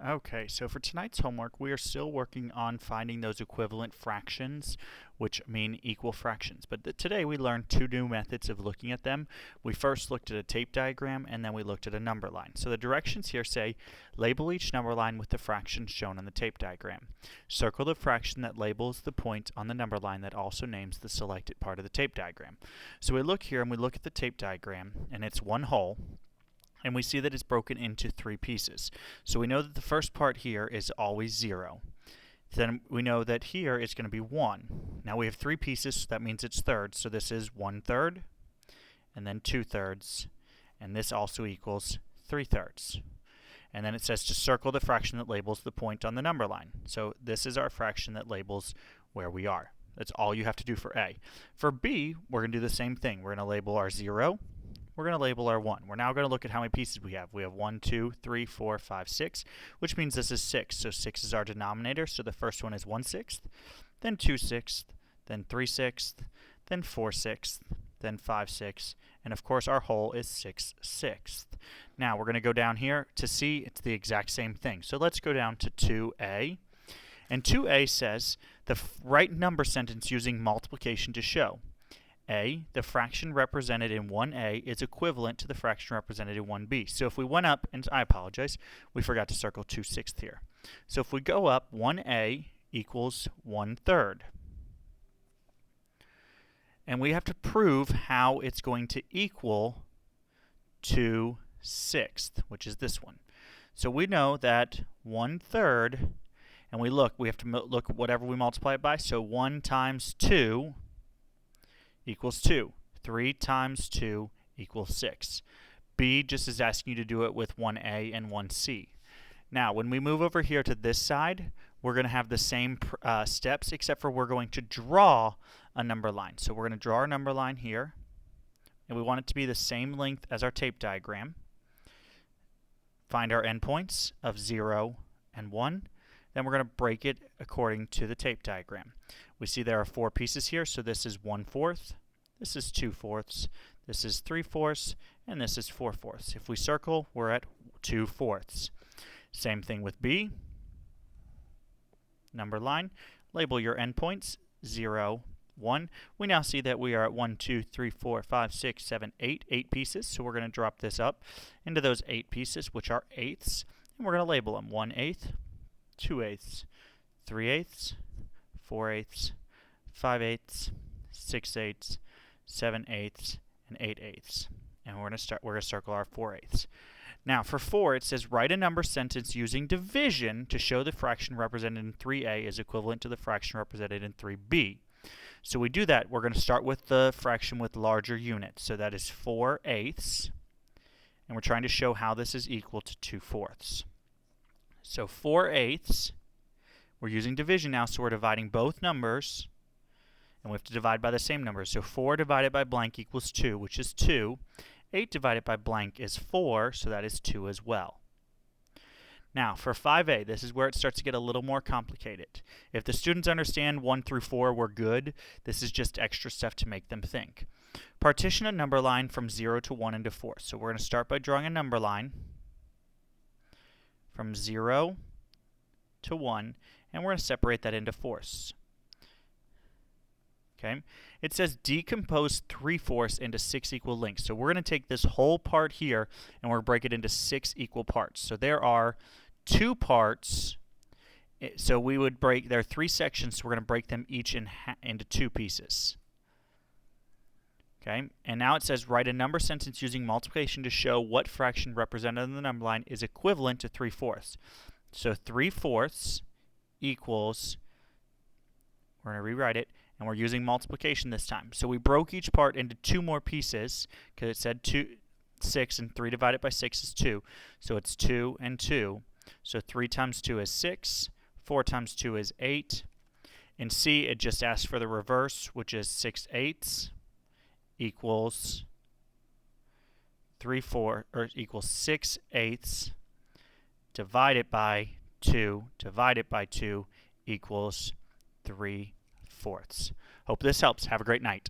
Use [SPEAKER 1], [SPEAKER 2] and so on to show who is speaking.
[SPEAKER 1] Okay, so for tonight's homework, we are still working on finding those equivalent fractions, which mean equal fractions. But today we learned two new methods of looking at them. We first looked at a tape diagram, and then we looked at a number line. So the directions here say, label each number line with the fraction shown on the tape diagram. Circle the fraction that labels the point on the number line that also names the selected part of the tape diagram. So we look here and we look at the tape diagram, and it's one whole. And we see that it's broken into three pieces. So we know that the first part here is always 0. Then we know that here it's going to be 1. Now we have three pieces, so that means it's thirds. So this is 1/3, and then 2/3, and this also equals 3/3. And then it says to circle the fraction that labels the point on the number line. So this is our fraction that labels where we are. That's all you have to do for A. For B, we're going to do the same thing. We're going to label our 0. We're going to label our 1. We're now going to look at how many pieces we have. We have 1, 2, 3, 4, 5, 6, which means this is 6. So 6 is our denominator. So the first one is 1/6, then 2/6, then 3/6, then 4/6, then 5/6, and of course our whole is 6/6. Now we're going to go down here to C. It's the exact same thing. So let's go down to 2A. And 2A says the right number sentence using multiplication to show. A, the fraction represented in 1A is equivalent to the fraction represented in 1B. So if we went up, and I apologize, we forgot to circle 2/6 here. So if we go up, 1A equals 1/3. And we have to prove how it's going to equal 2/6, which is this one. So we know that 1/3, and we have to look at whatever we multiply it by. So 1 times 2 equals 2. 3 times 2 equals 6. B just is asking you to do it with 1A and 1C. Now, when we move over here to this side, we're going to have the same steps, except for we're going to draw a number line. So we're going to draw our number line here, and we want it to be the same length as our tape diagram. Find our endpoints of 0 and 1. Then we're going to break it according to the tape diagram. We see there are 4 pieces here, so this is 1/4, this is 2/4, this is 3/4, and this is 4/4. If we circle, we're at 2/4. Same thing with B. Number line, label your endpoints, 0, 1. We now see that we are at 1, 2, 3, 4, 5, 6, 7, 8 pieces, so we're going to drop this up into those 8 pieces, which are eighths, and we're going to label them 1/8, 2/8, 3/8, 4/8, 5/8, 6/8, 7/8, and 8/8. And we're going to circle our 4/8. Now for 4, it says write a number sentence using division to show the fraction represented in 3A is equivalent to the fraction represented in 3B. So we do that. We're going to start with the fraction with larger units. So that is 4/8, and we're trying to show how this is equal to 2/4. So 4/8, we're using division now, so we're dividing both numbers, and we have to divide by the same number. So 4 divided by blank equals 2, which is 2. 8 divided by blank is 4, so that is 2 as well. Now for 5A, this is where it starts to get a little more complicated. If the students understand 1 through 4, we're good. This is just extra stuff to make them think. Partition a number line from 0 to 1 into 4. So we're going to start by drawing a number line from 0 to 1, and we're going to separate that into fourths. Okay? It says decompose 3/4 into 6 equal lengths. So we're going to take this whole part here, and we're going to break it into 6 equal parts. So there are 2 parts. So we would there are 3 sections, so we're going to break them each into 2 pieces. Okay, and now it says write a number sentence using multiplication to show what fraction represented in the number line is equivalent to 3/4. So 3/4 equals, we're going to rewrite it, and we're using multiplication this time. So we broke each part into 2 more pieces, because it said 6, and 3 divided by 6 is 2. So it's 2 and 2. So 3 times 2 is 6. 4 times 2 is 8. In C, it just asks for the reverse, which is 6/8 equals 6/8 divided by 2 divided by 2 equals 3/4. Hope this helps. Have a great night.